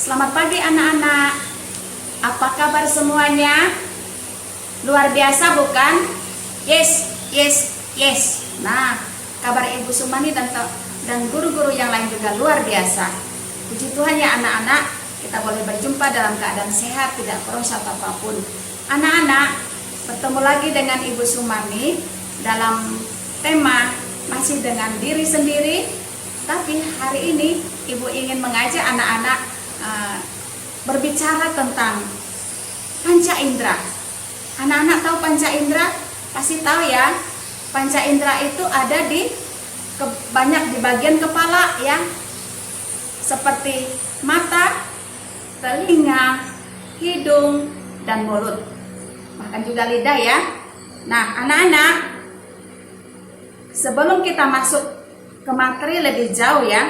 Selamat pagi anak-anak. Apa kabar semuanya? Luar biasa bukan? Yes, yes, yes. Nah, kabar Ibu Sumani dan guru-guru yang lain juga luar biasa. Puji Tuhan ya anak-anak, kita boleh berjumpa dalam keadaan sehat, tidak merosot apapun. Anak-anak, bertemu lagi dengan Ibu Sumani dalam tema masih dengan diri sendiri. Tapi hari ini Ibu ingin mengajak anak-anak berbicara tentang panca indera. Anak-anak tahu panca indera? Pasti tahu ya. Panca indera itu ada banyak di bagian kepala ya. Seperti mata, telinga, hidung, dan mulut. Bahkan juga lidah ya. Nah, anak-anak, sebelum kita masuk ke materi lebih jauh ya,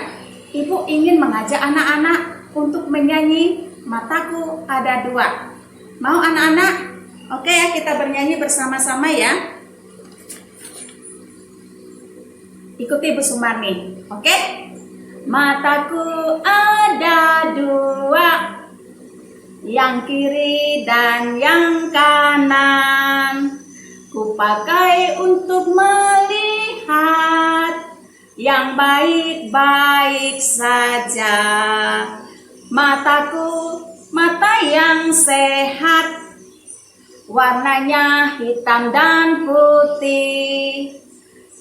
Ibu ingin mengajak anak-anak untuk menyanyi Mataku Ada Dua. Mau anak-anak? Oke ya, kita bernyanyi bersama-sama ya. Ikuti Ibu Sumarni, oke? Mataku ada dua, yang kiri dan yang kanan. Kupakai untuk melihat yang baik-baik saja. Mataku, mata yang sehat, warnanya hitam dan putih.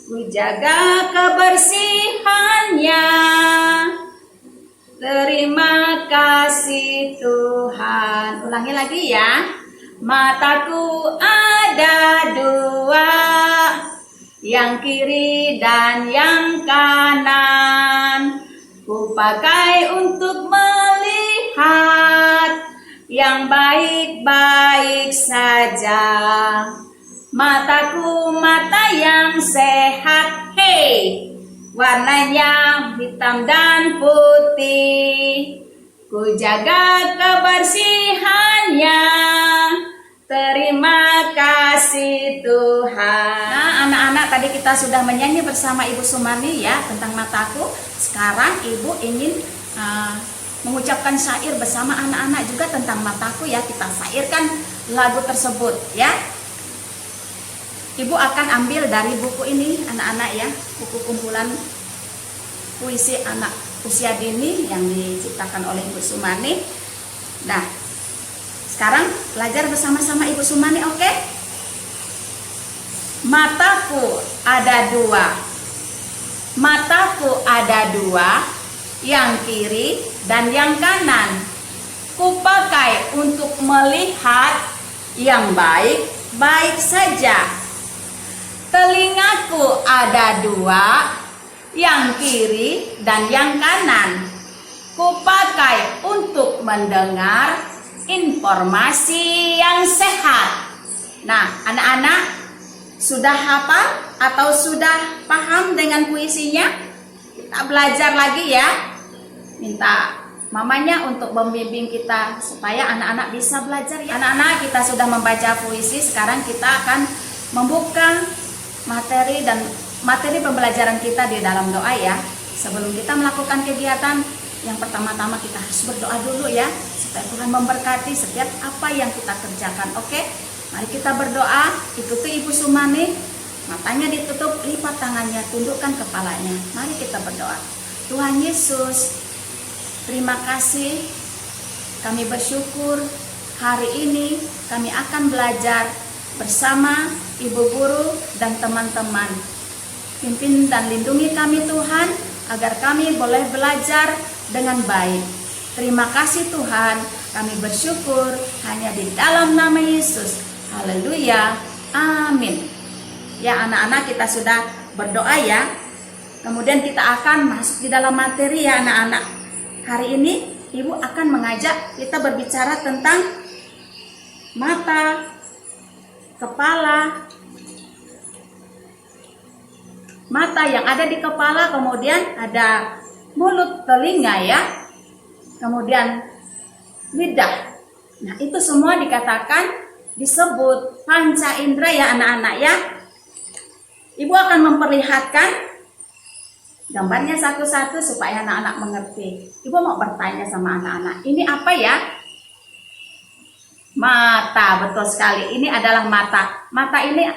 Ku jaga kebersihannya. Terima kasih Tuhan. Ulangi lagi ya. Mataku ada dua, yang kiri dan yang kanan. Ku pakai untuk melihat yang baik-baik saja. Mataku mata yang sehat, hey, warnanya hitam dan putih. Ku jaga kebersihannya. Terima kasih Tuhan. Nah, anak-anak, tadi kita sudah menyanyi bersama Ibu Sumani ya tentang mataku. Sekarang Ibu ingin mengucapkan syair bersama anak-anak juga tentang mataku ya. Kita syairkan lagu tersebut ya. Ibu akan ambil dari buku ini anak-anak ya, buku kumpulan puisi anak usia dini yang diciptakan oleh Ibu Sumani. Nah, sekarang belajar bersama-sama Ibu Sumani, oke? Mataku ada dua. Mataku ada dua, yang kiri dan yang kanan. Kupakai untuk melihat yang baik-baik saja. Telingaku ada dua, yang kiri dan yang kanan. Kupakai untuk mendengar informasi yang sehat. Nah, anak-anak sudah hafal atau sudah paham dengan puisinya? Kita belajar lagi ya. Minta mamanya untuk membimbing kita supaya anak-anak bisa belajar ya. Anak-anak, kita sudah membaca puisi, sekarang kita akan membuka materi pembelajaran kita di dalam doa ya. Sebelum kita melakukan kegiatan, yang pertama-tama kita harus berdoa dulu ya, supaya Tuhan memberkati setiap apa yang kita kerjakan. Oke, mari kita berdoa. Ikuti Ibu Sumani. Matanya ditutup, lipat tangannya, tundukkan kepalanya. Mari kita berdoa. Tuhan Yesus, terima kasih. Kami bersyukur hari ini kami akan belajar bersama Ibu Guru dan teman-teman. Pimpin dan lindungi kami Tuhan, agar kami boleh belajar dengan baik. Terima kasih Tuhan, kami bersyukur hanya di dalam nama Yesus. Haleluya, amin. Ya anak-anak, kita sudah berdoa ya. Kemudian kita akan masuk di dalam materi ya anak-anak. Hari ini Ibu akan mengajak kita berbicara tentang mata, kepala, mata yang ada di kepala, kemudian ada mulut, telinga ya, kemudian lidah. Nah, itu semua dikatakan disebut panca indera ya anak-anak ya. Ibu akan memperlihatkan gambarnya satu-satu supaya anak-anak mengerti. Ibu mau bertanya sama anak-anak, ini apa ya? Mata, betul sekali. Ini adalah mata. Mata ini,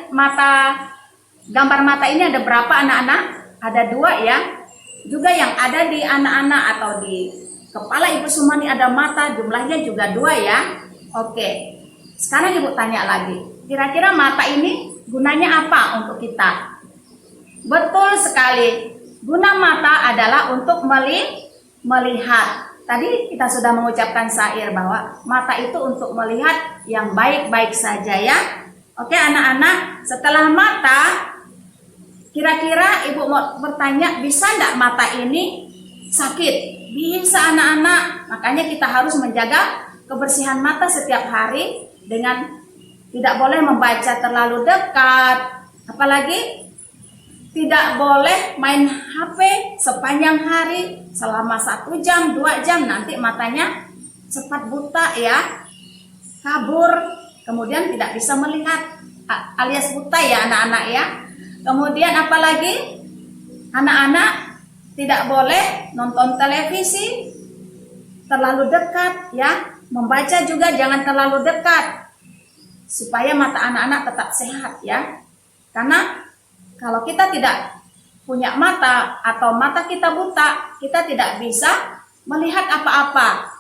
gambar mata ini ada berapa anak-anak? Ada 2 ya. Juga yang ada di anak-anak atau di kepala Ibu Sumani ada mata, jumlahnya juga 2 ya. Oke, sekarang Ibu tanya lagi. Kira-kira mata ini gunanya apa untuk kita? Betul sekali. Guna mata adalah untuk melihat. Tadi kita sudah mengucapkan syair bahwa mata itu untuk melihat yang baik-baik saja ya. Oke anak-anak, setelah mata, kira-kira Ibu mau bertanya, bisa enggak mata ini sakit? Bisa anak-anak, makanya kita harus menjaga kebersihan mata setiap hari dengan tidak boleh membaca terlalu dekat, apalagi tidak boleh main HP sepanjang hari selama 1 jam, 2 jam, nanti matanya cepat buta ya, kabur, kemudian tidak bisa melihat alias buta ya anak-anak ya. Kemudian apalagi anak-anak tidak boleh nonton televisi terlalu dekat ya, membaca juga jangan terlalu dekat supaya mata anak-anak tetap sehat ya. Karena kalau kita tidak punya mata atau mata kita buta, kita tidak bisa melihat apa-apa.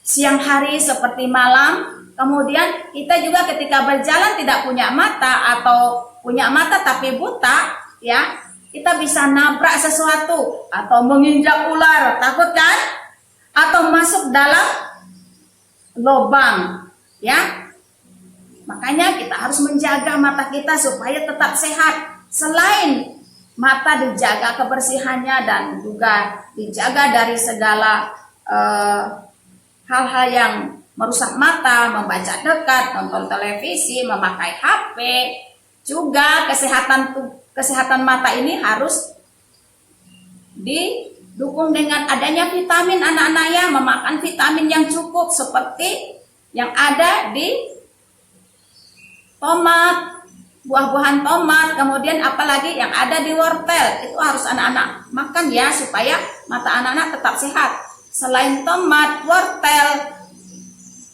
Siang hari seperti malam, kemudian kita juga ketika berjalan tidak punya mata atau punya mata tapi buta, ya, kita bisa nabrak sesuatu atau menginjak ular, takut kan? Atau masuk dalam lubang, ya. Makanya kita harus menjaga mata kita supaya tetap sehat. Selain mata dijaga kebersihannya dan juga dijaga dari segala hal-hal yang merusak mata, membaca dekat, nonton televisi, memakai HP, juga kesehatan mata ini harus didukung dengan adanya vitamin anak-anak ya, memakan vitamin yang cukup seperti yang ada di tomat, buah-buahan tomat, kemudian apalagi yang ada di wortel, itu harus anak-anak makan ya supaya mata anak-anak tetap sehat. Selain tomat, wortel,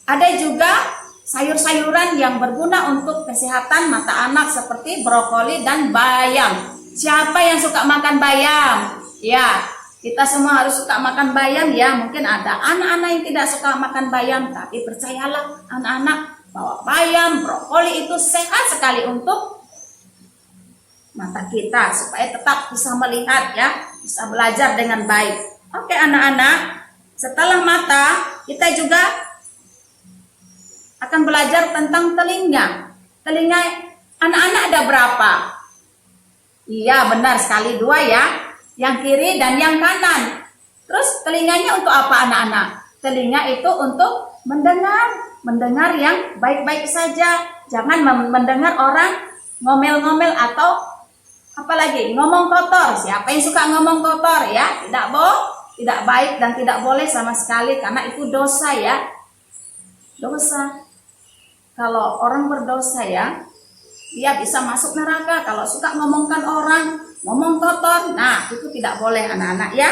ada juga sayur-sayuran yang berguna untuk kesehatan mata anak seperti brokoli dan bayam. Siapa yang suka makan bayam? Ya, kita semua harus suka makan bayam ya. Mungkin ada anak-anak yang tidak suka makan bayam, tapi percayalah anak-anak bahwa bayam, brokoli itu sehat sekali untuk mata kita supaya tetap bisa melihat ya, bisa belajar dengan baik. Oke anak-anak, setelah mata kita juga akan belajar tentang telinga. Telinga anak-anak ada berapa? Iya benar sekali 2 ya, yang kiri dan yang kanan. Terus telinganya untuk apa anak-anak? Telinga itu untuk mendengar yang baik-baik saja. Jangan mendengar orang ngomel-ngomel atau apalagi ngomong kotor. Siapa yang suka ngomong kotor ya? Tidak baik dan tidak boleh sama sekali karena itu dosa ya. Dosa. Kalau orang berdosa ya, dia bisa masuk neraka kalau suka ngomongkan orang, ngomong kotor. Nah, itu tidak boleh anak-anak ya.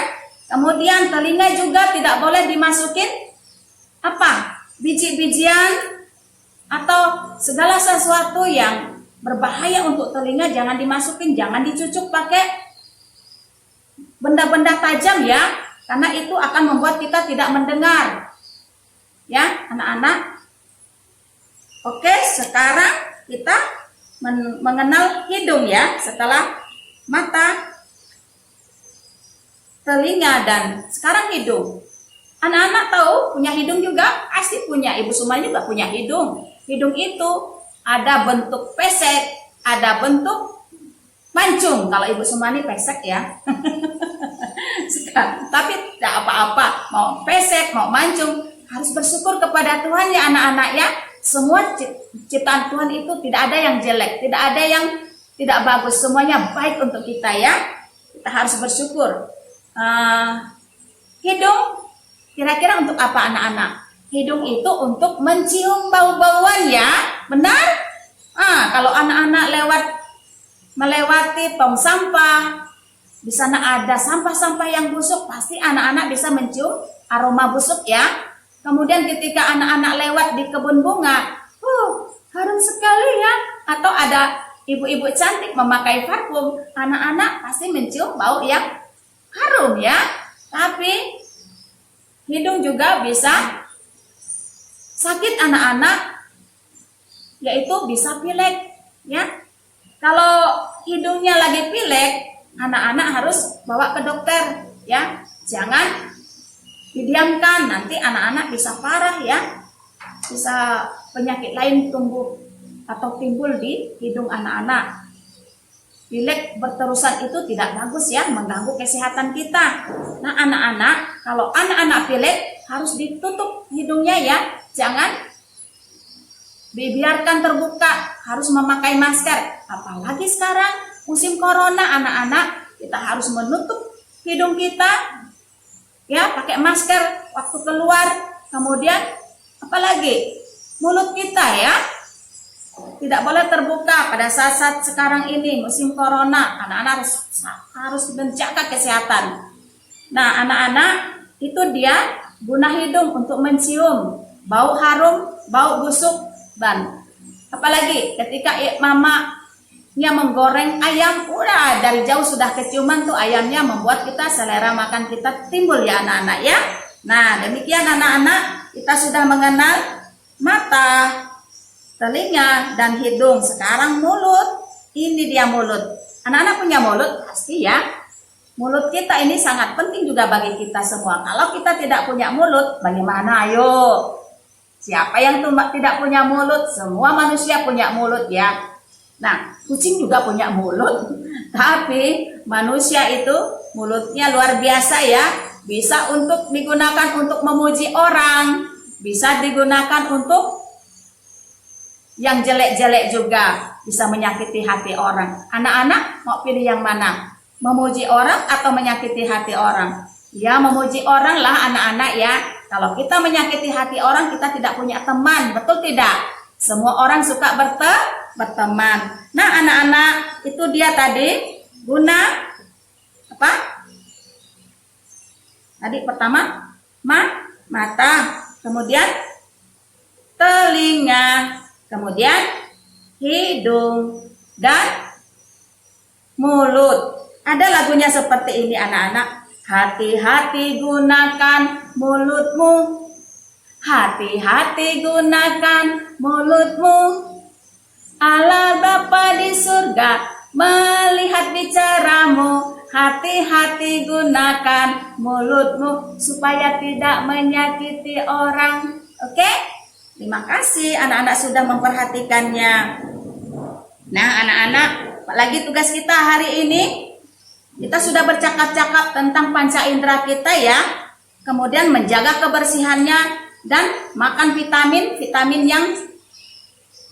Kemudian telinga juga tidak boleh dimasukin apa? Biji-bijian atau segala sesuatu yang berbahaya untuk telinga jangan dimasukin, jangan dicucuk pakai benda-benda tajam ya, karena itu akan membuat kita tidak mendengar. Ya, anak-anak. Oke, sekarang kita mengenal hidung ya, setelah mata, telinga, dan sekarang hidung. Anak-anak tahu punya hidung juga? Pasti punya. Ibu Sumani juga punya hidung. Hidung itu ada bentuk pesek, ada bentuk mancung. Kalau Ibu Sumani pesek ya. Tapi tidak apa-apa. Mau pesek, mau mancung, harus bersyukur kepada Tuhan ya anak-anak ya. Semua ciptaan Tuhan itu tidak ada yang jelek, tidak ada yang tidak bagus. Semuanya baik untuk kita ya. Kita harus bersyukur. Hidung kira-kira untuk apa anak-anak? Hidung itu untuk mencium bau-bauan ya, benar? Kalau anak-anak melewati tong sampah di sana ada sampah-sampah yang busuk, pasti anak-anak bisa mencium aroma busuk ya. Kemudian ketika anak-anak lewat di kebun bunga, harum sekali ya. Atau ada ibu-ibu cantik memakai parfum, anak-anak pasti mencium bau yang harum ya. Tapi hidung juga bisa sakit anak-anak, yaitu bisa pilek ya. Kalau hidungnya lagi pilek, anak-anak harus bawa ke dokter ya. Jangan didiamkan, nanti anak-anak bisa parah ya. Bisa penyakit lain tumbuh atau timbul di hidung anak-anak. Pilek berterusan itu tidak bagus ya, mengganggu kesehatan kita. Nah anak-anak, kalau anak-anak pilek harus ditutup hidungnya ya. Jangan dibiarkan terbuka, harus memakai masker. Apalagi sekarang musim corona, anak-anak kita harus menutup hidung kita ya, pakai masker waktu keluar. Kemudian apalagi mulut kita ya, tidak boleh terbuka pada saat sekarang ini musim corona. Anak-anak harus menjaga kesehatan. Nah anak-anak itu dia guna hidung untuk mencium bau harum, bau busuk, dan apalagi ketika mamanya menggoreng ayam, udah dari jauh sudah keciuman tuh ayamnya, membuat kita selera makan kita timbul ya anak-anak ya. Nah demikian anak-anak, kita sudah mengenal mata, telinga, dan hidung. Sekarang mulut. Ini dia mulut. Anak-anak punya mulut pasti ya. Mulut kita ini sangat penting juga bagi kita semua. Kalau kita tidak punya mulut, bagaimana? Ayo. Siapa yang tidak punya mulut? Semua manusia punya mulut ya. Nah, kucing juga punya mulut. Tapi manusia itu mulutnya luar biasa ya. Bisa untuk digunakan untuk memuji orang. Bisa digunakan untuk yang jelek-jelek juga. Bisa menyakiti hati orang. Anak-anak mau pilih yang mana? Memuji orang atau menyakiti hati orang? Ya, memuji orang lah anak-anak ya. Kalau kita menyakiti hati orang, kita tidak punya teman, betul tidak? Semua orang suka berteman. Nah anak-anak, itu dia tadi guna apa? Tadi pertama mata, kemudian telinga, kemudian hidung, dan mulut. Ada lagunya seperti ini anak-anak. Hati-hati gunakan mulutmu. Hati-hati gunakan mulutmu. Allah Bapa di surga melihat bicaramu. Hati-hati gunakan mulutmu supaya tidak menyakiti orang. Oke? Terima kasih anak-anak sudah memperhatikannya. Nah anak-anak, apalagi tugas kita hari ini, kita sudah bercakap-cakap tentang panca indera kita ya. Kemudian menjaga kebersihannya dan makan vitamin yang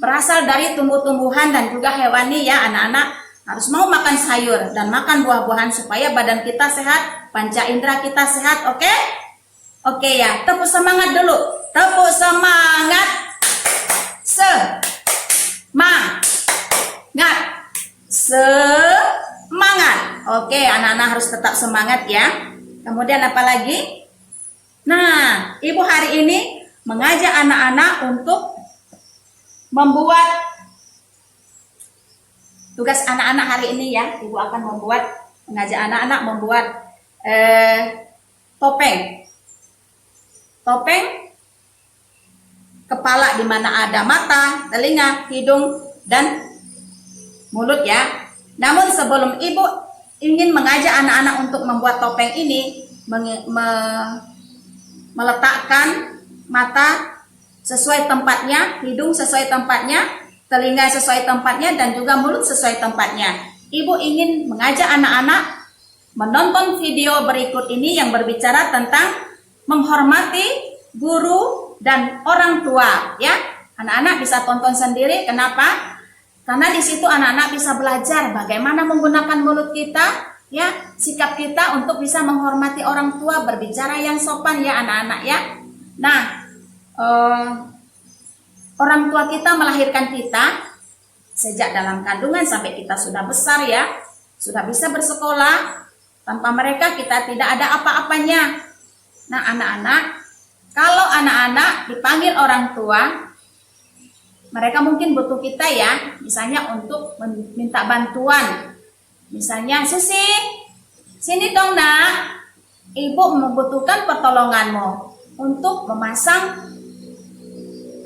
berasal dari tumbuh-tumbuhan dan juga hewani ya anak-anak. Harus mau makan sayur dan makan buah-buahan supaya badan kita sehat, panca indera kita sehat, oke? Oke ya, tepuk semangat dulu. Tepuk semangat. Semangat. Oke, anak-anak harus tetap semangat ya. Kemudian apa lagi? Nah, ibu hari ini mengajak anak-anak untuk membuat tugas anak-anak hari ini ya. Ibu akan mengajak anak-anak membuat topeng. Topeng kepala di mana ada mata, telinga, hidung, dan mulut ya. Namun sebelum ibu ingin mengajak anak-anak untuk membuat topeng ini, meletakkan mata sesuai tempatnya, hidung sesuai tempatnya, telinga sesuai tempatnya, dan juga mulut sesuai tempatnya. Ibu ingin mengajak anak-anak menonton video berikut ini yang berbicara tentang menghormati guru dan orang tua ya. Anak-anak bisa tonton sendiri. Kenapa? Karena di situ anak-anak bisa belajar bagaimana menggunakan mulut kita ya, sikap kita untuk bisa menghormati orang tua, berbicara yang sopan ya anak-anak ya. Nah, orang tua kita melahirkan kita sejak dalam kandungan sampai kita sudah besar ya, sudah bisa bersekolah, Tanpa mereka kita tidak ada apa-apanya. Nah anak-anak, kalau anak-anak dipanggil orang tua, mereka mungkin butuh kita ya, misalnya untuk minta bantuan. Misalnya, Susi, sini dong nak, ibu membutuhkan pertolonganmu untuk memasang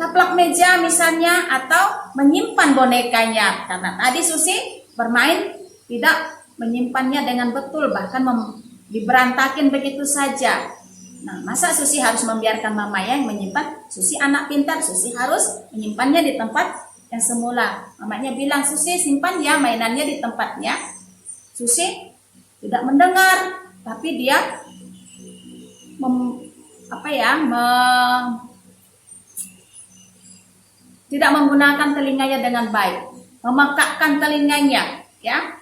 taplak meja misalnya, atau menyimpan bonekanya. Karena tadi Susi bermain tidak menyimpannya dengan betul, bahkan diberantakin begitu saja. Nah, masa Susi harus membiarkan mama yang menyimpan? Susi anak pintar, Susi harus menyimpannya di tempat yang semula. Mamanya bilang, Susi simpan ya mainannya di tempatnya. Susi tidak mendengar, tapi dia tidak menggunakan telinganya dengan baik, memekakkan telinganya, ya,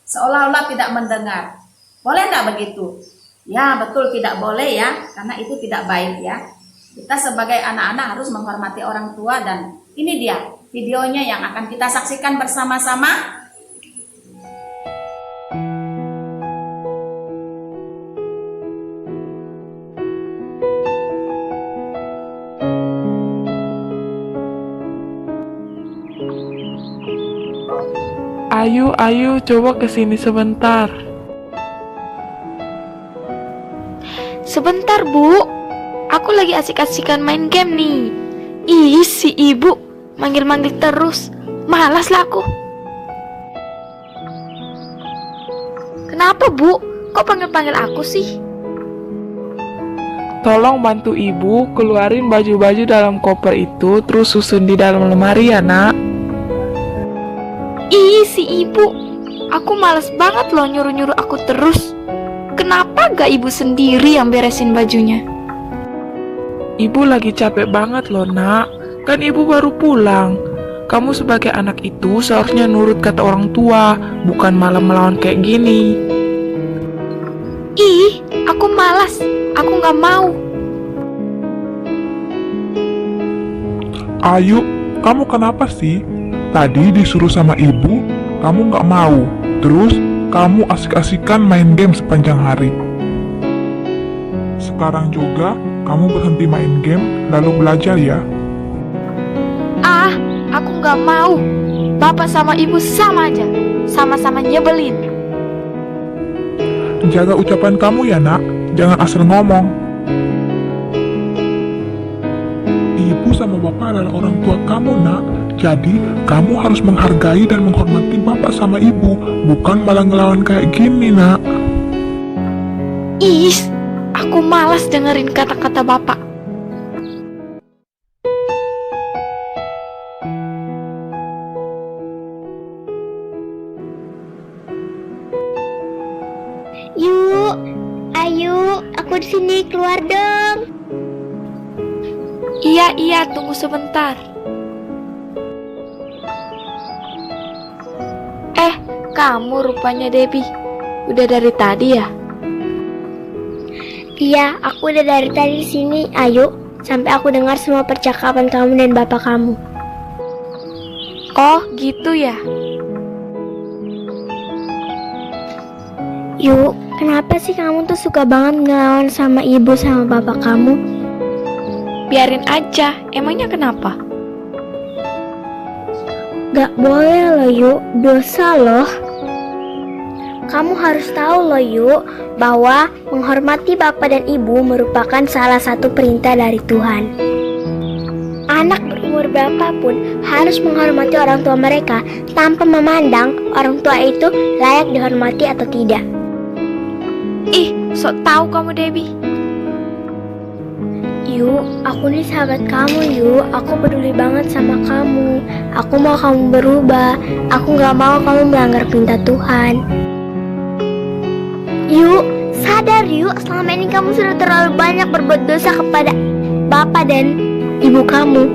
seolah-olah tidak mendengar. Boleh nggak begitu? Ya betul, tidak boleh ya, karena itu tidak baik ya. Kita sebagai anak-anak harus menghormati orang tua, dan ini dia videonya yang akan kita saksikan bersama-sama. Ayu, coba kesini sebentar. Sebentar, Bu. Aku lagi asik-asikan main game nih. Ih, si ibu manggil-manggil terus. Malas lah aku. Kenapa, Bu? Kok panggil-panggil aku sih? Tolong bantu ibu keluarin baju-baju dalam koper itu, terus susun di dalam lemari ya, nak. Ih, si ibu. Aku malas banget loh nyuruh-nyuruh aku terus. Kenapa gak ibu sendiri yang beresin bajunya? Ibu lagi capek banget loh, nak. Kan ibu baru pulang. Kamu sebagai anak itu seharusnya nurut kata orang tua, bukan malah melawan kayak gini. Ih, aku malas. Aku gak mau. Ayu, kamu kenapa sih? Tadi disuruh sama ibu, kamu nggak mau. Terus kamu asik-asikan main game sepanjang hari. Sekarang juga kamu berhenti main game, lalu belajar ya. Ah, aku gak mau. Bapak sama ibu sama aja. Sama-sama nyebelin. Jaga ucapan kamu ya nak, jangan asal ngomong. Ibu sama bapak adalah orang tua kamu nak. Jadi, kamu harus menghargai dan menghormati bapak sama ibu, bukan malah ngelawan kayak gini, nak. Ih, aku malas dengerin kata-kata bapak. Yuk, ayo, aku di sini, keluar dong. Iya, tunggu sebentar. Kamu rupanya Debbie. Udah dari tadi ya? Iya, aku udah dari tadi di sini. Ayo, sampai aku dengar semua percakapan kamu dan bapak kamu. Oh, gitu ya? Yuk, kenapa sih kamu tuh suka banget ngelawan sama ibu sama bapak kamu? Biarin aja, emangnya kenapa? Gak boleh loh Yuk, dosa loh. Kamu harus tahu loh Yuk, bahwa menghormati bapak dan ibu merupakan salah satu perintah dari Tuhan. Anak berumur berapapun harus menghormati orang tua mereka tanpa memandang orang tua itu layak dihormati atau tidak. Ih, sok tahu kamu Debbie. Yuk, aku nih sahabat kamu Yuk. Aku peduli banget sama kamu. Aku mau kamu berubah. Aku gak mau kamu melanggar perintah Tuhan. Yuk, sadar Yuk, selama ini kamu sudah terlalu banyak berbuat dosa kepada bapak dan ibu kamu.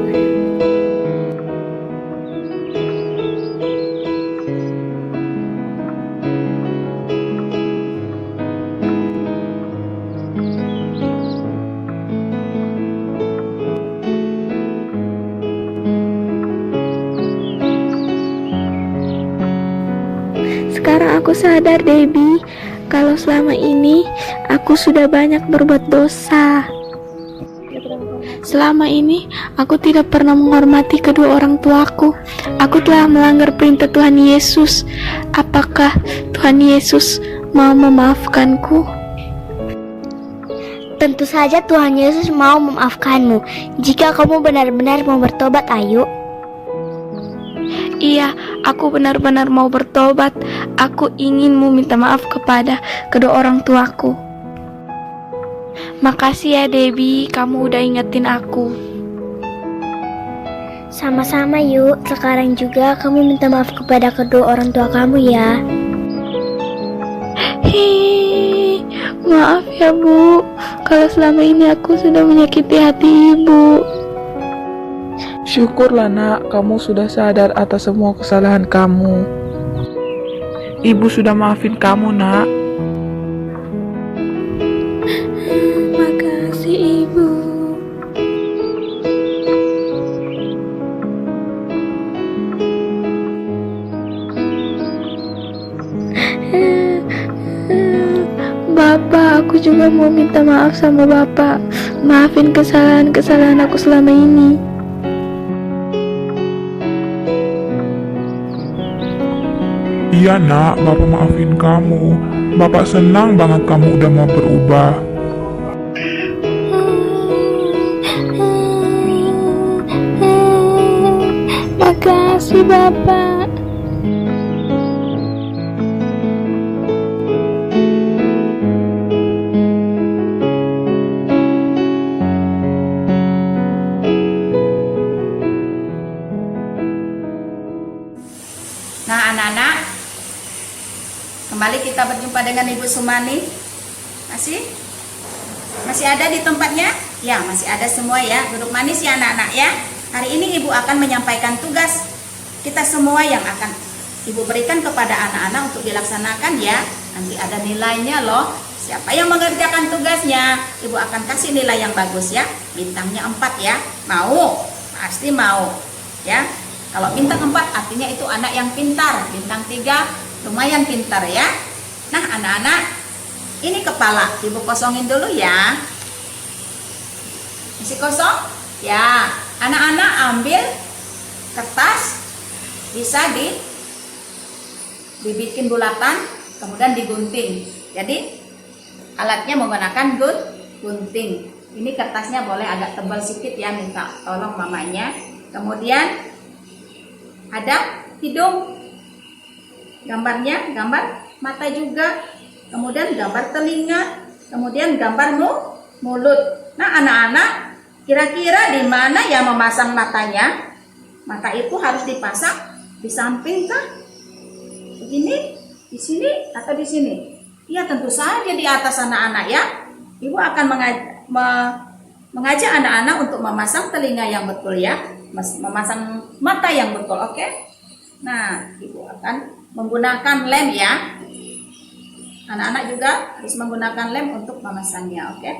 Sekarang aku sadar Debbie, kalau selama ini aku sudah banyak berbuat dosa. Selama ini aku tidak pernah menghormati kedua orang tuaku. Aku telah melanggar perintah Tuhan Yesus. Apakah Tuhan Yesus mau memaafkanku? Tentu saja Tuhan Yesus mau memaafkanmu jika kamu benar-benar mau bertobat, Ayu. Iya, aku benar-benar mau bertobat. Aku ingin meminta maaf kepada kedua orang tuaku. Makasih ya Debbie, kamu udah ingetin aku. Sama-sama yuk, sekarang juga kamu minta maaf kepada kedua orang tua kamu ya. Hei, maaf ya Bu, kalau selama ini aku sudah menyakiti hati Ibu. Syukurlah nak, kamu sudah sadar atas semua kesalahan kamu. Ibu sudah maafin kamu nak. Makasih Ibu. Bapak, aku juga mau minta maaf sama Bapak. Maafin kesalahan-kesalahan aku selama ini. Iya nak, Bapak maafin kamu. Bapak senang banget kamu udah mau berubah. Makasih Bapak. Nah anak-anak, kembali kita berjumpa dengan Ibu Sumani. Masih ada di tempatnya? Ya, masih ada semua ya. Duduk manis ya anak-anak ya. Hari ini Ibu akan menyampaikan tugas kita semua yang akan Ibu berikan kepada anak-anak untuk dilaksanakan ya. Nanti ada nilainya loh. Siapa yang mengerjakan tugasnya, Ibu akan kasih nilai yang bagus ya. Bintangnya 4 ya. Mau? Pasti mau ya. Kalau bintang 4 artinya itu anak yang pintar. Bintang 3 lumayan pintar ya. Nah anak-anak, ini kepala Ibu kosongin dulu ya. Masih kosong? Ya, anak-anak ambil kertas, bisa dibikin bulatan, kemudian digunting. Jadi alatnya menggunakan gunting. Ini kertasnya boleh agak tebal sedikit ya, minta tolong mamanya. Kemudian ada hidung, gambarnya gambar mata juga, kemudian gambar telinga, kemudian gambar mulut. Nah anak-anak, kira-kira di mana yang memasang matanya? Mata itu harus dipasang di samping kah? Begini, di sini atau di sini? Ya tentu saja di atas anak-anak ya. Ibu akan mengajak anak-anak untuk memasang telinga yang betul ya. Memasang mata yang betul, oke? Nah, Ibu akan menggunakan lem ya. Anak-anak juga harus menggunakan lem untuk memasangnya, oke?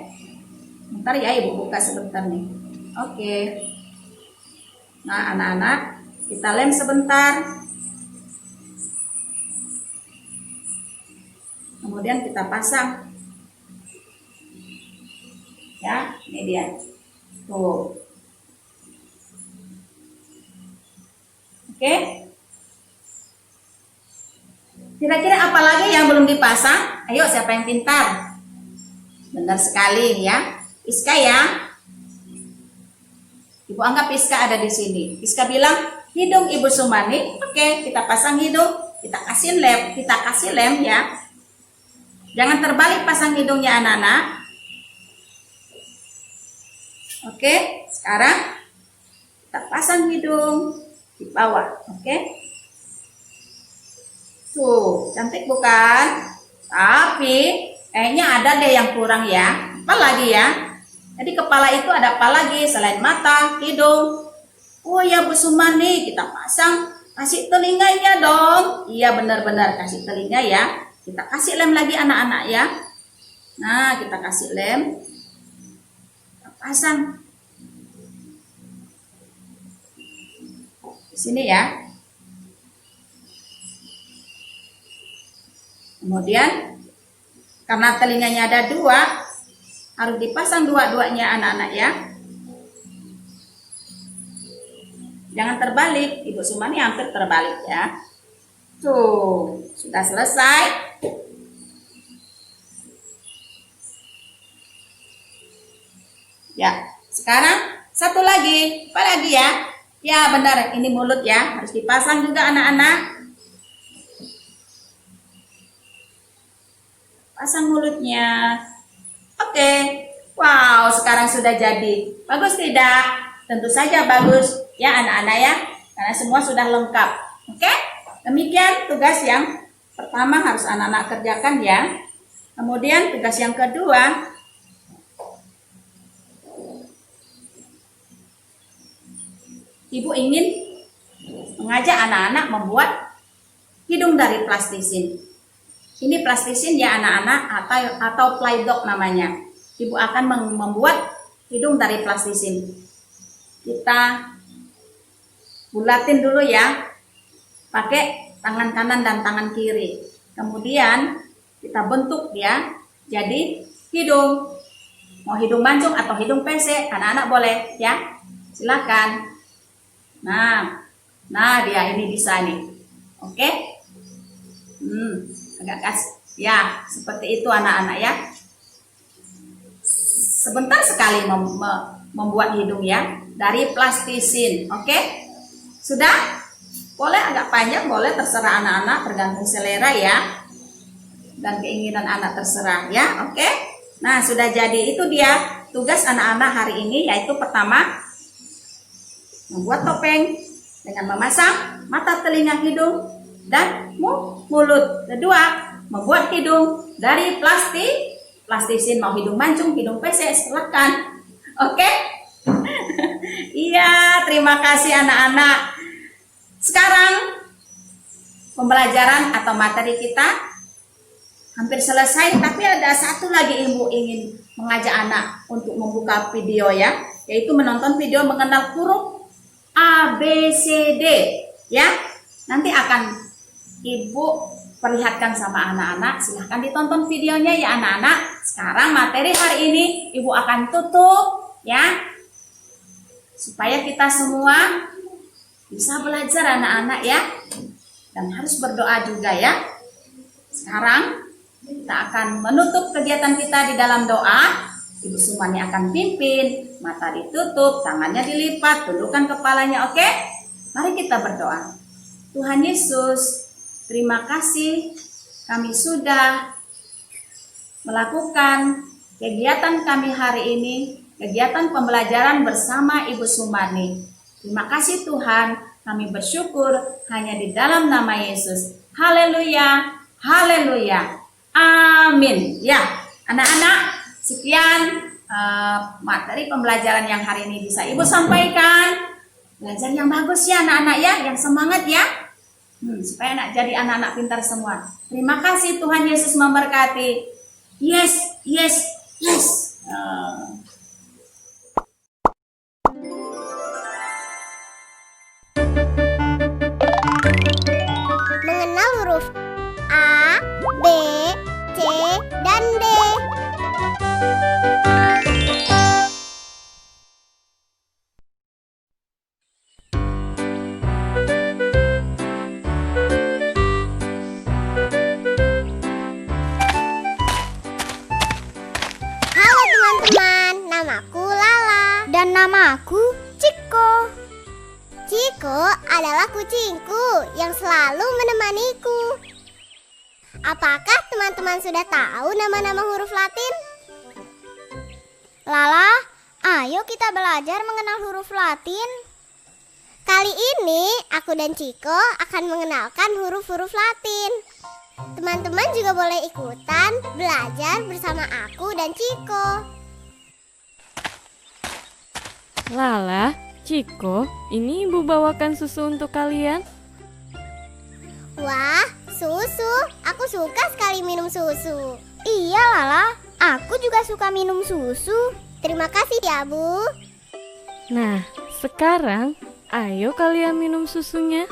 Bentar ya, Ibu buka sebentar nih. Oke. Nah, anak-anak, kita lem sebentar. Kemudian kita pasang. Ya, ini dia. Tuh. Oke. Kira-kira apa lagi yang belum dipasang? Ayo, siapa yang pintar? Benar sekali ya. Iska ya. Ibu anggap Iska ada di sini. Iska bilang, hidung Ibu Sumani. Oke, kita pasang hidung. Kita kasih lem ya. Jangan terbalik pasang hidungnya anak-anak. Oke, sekarang kita pasang hidung di bawah, oke? Tuh, cantik bukan? Tapi kayaknya ada deh yang kurang ya. Apa lagi ya? Jadi kepala itu ada apa lagi selain mata, hidung? Oh ya Bu Sumani, kita pasang, kasih telinganya dong. Iya benar-benar kasih telinga ya. Kita kasih lem lagi anak-anak ya. Nah, kita kasih lem. Kita pasang. Sini ya. Kemudian Karena telinganya ada dua, harus dipasang dua-duanya anak-anak ya. Jangan terbalik, Ibu Sumani hampir terbalik ya. Tuh, sudah selesai. Ya, sekarang satu lagi, apa lagi ya? Ya benar, ini mulut ya, harus dipasang juga anak-anak. Pasang mulutnya. Oke, wow, sekarang sudah jadi. Bagus tidak? Tentu saja bagus ya anak-anak ya, karena semua sudah lengkap. Oke, demikian tugas yang pertama harus anak-anak kerjakan ya. Kemudian tugas yang kedua, Ibu ingin mengajak anak-anak membuat hidung dari plastisin. Ini plastisin ya anak-anak, atau Play-Doh namanya. Ibu akan membuat hidung dari plastisin. Kita bulatin dulu ya, pakai tangan kanan dan tangan kiri. Kemudian kita bentuk dia jadi hidung. Mau hidung mancung atau hidung pesek, anak-anak boleh ya. Silakan. Nah dia ini bisa nih. Oke. Agak kasih. Ya, seperti itu anak-anak ya. Sebentar sekali membuat hidung ya dari plastisin. Oke. Sudah? Boleh agak panjang, boleh terserah anak-anak, tergantung selera ya. Dan keinginan anak terserah ya. Oke. Nah, sudah jadi, itu dia tugas anak-anak hari ini, yaitu pertama membuat topeng dengan memasang mata, telinga, hidung, dan mulut. Kedua, membuat hidung dari plastisin, mau hidung mancung, hidung pesek, silakan. Oke? Iya, terima kasih anak-anak. Sekarang pembelajaran atau materi kita hampir selesai, tapi ada satu lagi Ibu ingin mengajak anak untuk membuka video ya, yaitu menonton video mengenal huruf A, B, C, D ya. Nanti akan Ibu perlihatkan sama anak-anak. Silahkan ditonton videonya ya anak-anak. Sekarang materi hari ini Ibu akan tutup ya, supaya kita semua bisa belajar anak-anak ya. Dan harus berdoa juga ya. Sekarang kita akan menutup kegiatan kita di dalam doa. Ibu Sumani akan pimpin, mata ditutup, tangannya dilipat, tundukkan kepalanya, oke? Mari kita berdoa. Tuhan Yesus, terima kasih kami sudah melakukan kegiatan kami hari ini, kegiatan pembelajaran bersama Ibu Sumani. Terima kasih Tuhan, kami bersyukur hanya di dalam nama Yesus. Haleluya, haleluya, amin. Ya, anak-anak, sekian materi pembelajaran yang hari ini bisa Ibu sampaikan. Belajar yang bagus ya anak-anak ya, yang semangat ya. Supaya anak jadi anak-anak pintar semua. Terima kasih, Tuhan Yesus memberkati. Yes, yes, yes. Mengenal huruf A, B, C, dan D. Halo teman-teman, namaku Lala. Dan nama aku Ciko. Ciko adalah kucingku yang selalu menemaniku. Apakah teman-teman sudah tahu nama-nama huruf Latin? Lala, ayo kita belajar mengenal huruf Latin. Kali ini aku dan Ciko akan mengenalkan huruf-huruf Latin. Teman-teman juga boleh ikutan belajar bersama aku dan Ciko. Lala, Ciko, ini Ibu bawakan susu untuk kalian. Wah, susu. Aku suka sekali minum susu. Iya, Lala. Aku juga suka minum susu. Terima kasih ya, Bu. Nah, sekarang ayo kalian minum susunya.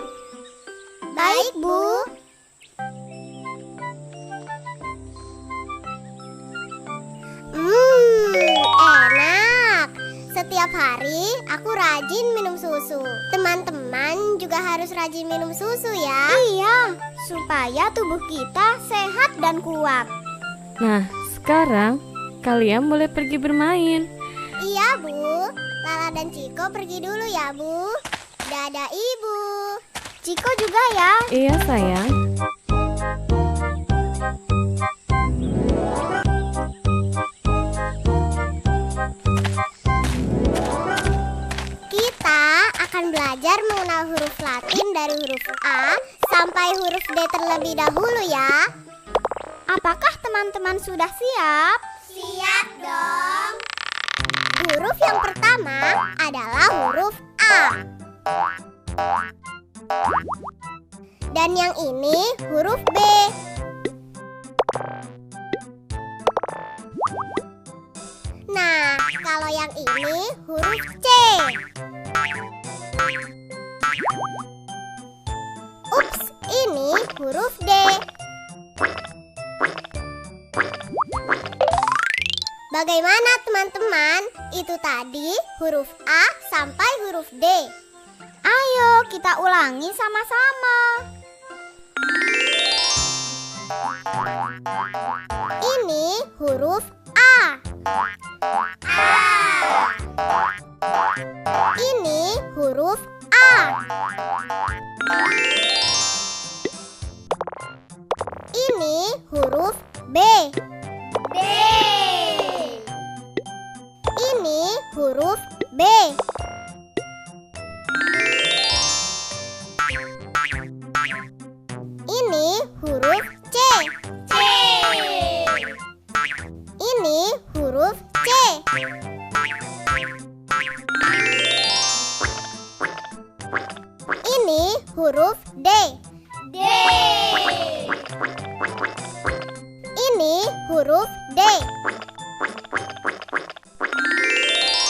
Baik, Bu. setiap hari aku rajin minum susu. Teman-teman juga harus rajin minum susu ya. Iya, supaya tubuh kita sehat dan kuat. Nah, sekarang kalian boleh pergi bermain. Iya, Bu. Lala dan Ciko pergi dulu ya, Bu. Dadah, Ibu. Ciko juga ya. Iya, sayang. Kita akan belajar mengenal huruf Latin dari huruf A sampai huruf D terlebih dahulu ya. Apakah teman-teman sudah siap? Siap dong. Huruf yang pertama adalah huruf A. Dan yang ini huruf B. Nah, kalau yang ini huruf C. Ups, ini huruf D. Bagaimana teman-teman? Itu tadi huruf A sampai huruf D. Ayo kita ulangi sama-sama. Ini huruf A. Ini huruf A. Ini huruf B. Ini huruf B. Ini huruf C. Ini huruf C. Ini huruf D. Ini huruf D.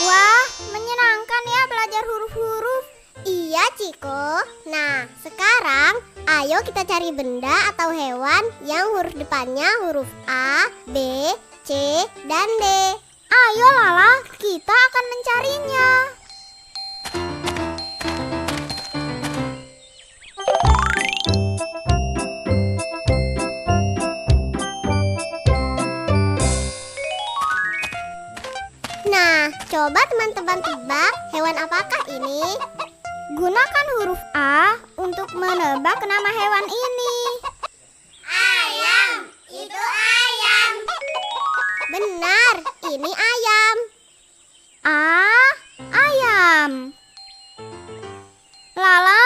Wah, menyenangkan ya belajar huruf-huruf. Iya, Ciko. Nah, sekarang ayo kita cari benda atau hewan yang huruf depannya huruf A, B, C, dan D. Ayo Lala, kita akan mencarinya. Nah, coba teman-teman tebak hewan apakah ini? Gunakan huruf A untuk menebak nama hewan ini. Ayam, itu ayam. Benar, ini ayam. Ayam. Lala,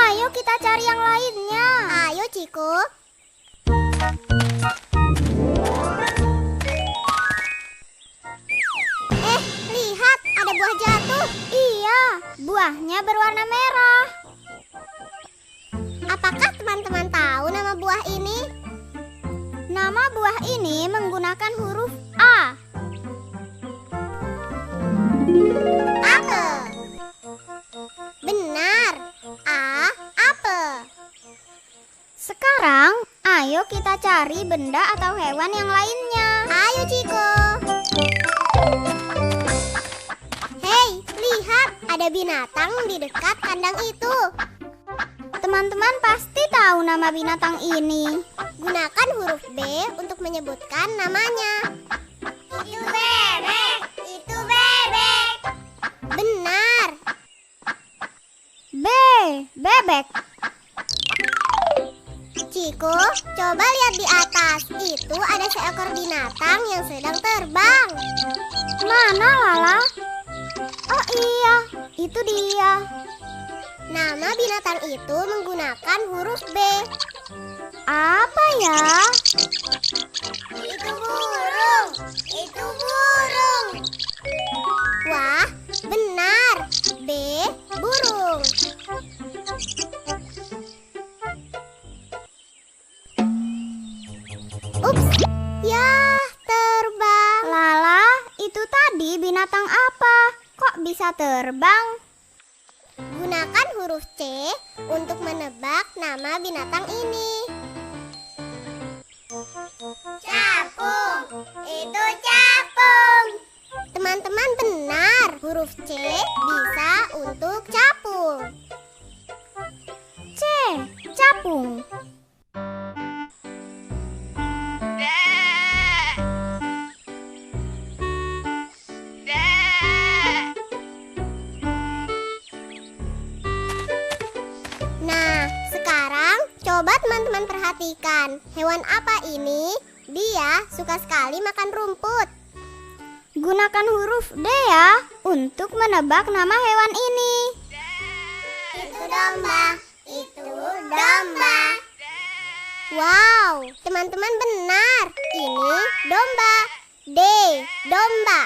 ayo kita cari yang lainnya. Ayo, Ciko. Lihat, ada buah jatuh. Iya, buahnya berwarna merah. Apakah teman-teman tahu nama buah ini? Nama buah ini menggunakan huruf A. Apel. Benar, apel. Sekarang, ayo kita cari benda atau hewan yang lainnya. Ayo, Ciko. Hei, lihat, ada binatang di dekat kandang itu. Teman-teman pasti tahu nama binatang ini. Gunakan huruf B untuk menyebutkan namanya. Itu bebek, itu bebek. Benar. Bebek. Ciko, coba lihat di atas. Itu ada seekor binatang yang sedang terbang. Mana, Lala? Oh iya, itu dia. Nama binatang itu menggunakan huruf B. Apa ya? Itu burung. Itu burung. Wah, benar. B, burung. Ups, ya terbang. Lala, itu tadi binatang apa? Kok bisa terbang? Gunakan huruf C untuk menebak nama binatang ini. Capung, itu capung. Teman-teman benar, huruf huruf C bisa untuk capung. C. Capung. Nah, sekarang coba teman-teman perhatikan. Hewan apa ini? Dia suka sekali makan rumput. Gunakan huruf D ya untuk menebak nama hewan ini. Itu domba. Itu domba. Wow, teman-teman benar. Ini domba. D. Domba.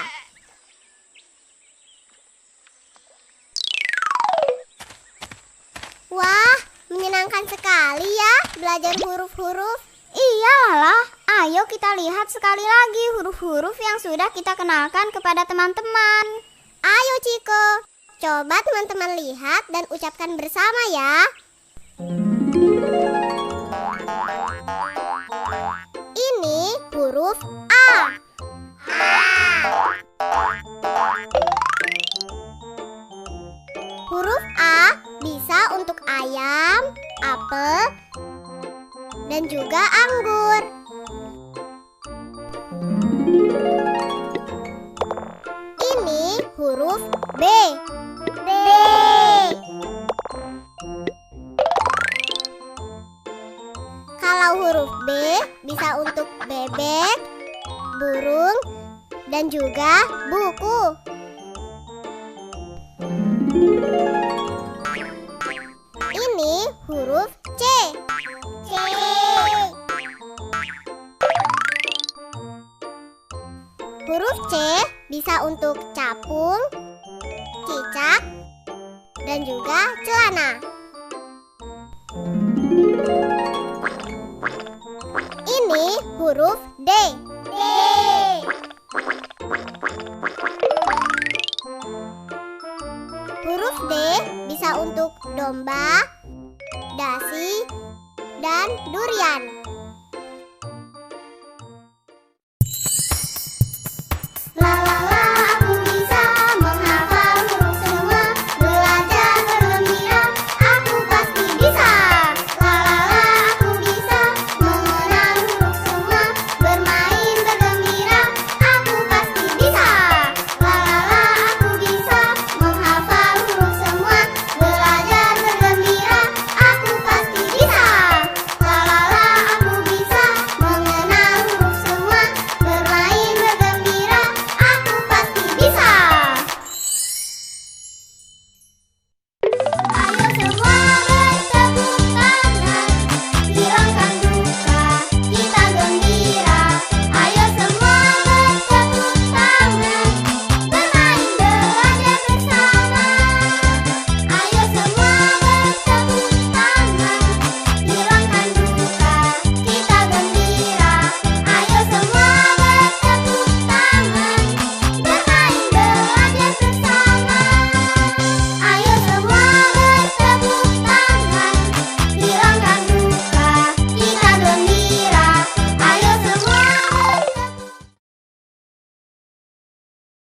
Wah, menyenangkan sekali ya belajar huruf-huruf. Iya Lala, ayo kita lihat sekali lagi huruf-huruf yang sudah kita kenalkan kepada teman-teman. Ayo Ciko, coba teman-teman lihat dan ucapkan bersama ya. Ini huruf A. Huruf A bisa untuk ayam, apel, dan juga anggur. Ini huruf B. B. Kalau huruf B bisa untuk bebek, burung, dan juga buku. Ini huruf C. C. Huruf C bisa untuk capung, cicak, dan juga celana. Ini huruf D. D. Huruf D bisa untuk domba, dasi, dan durian. La la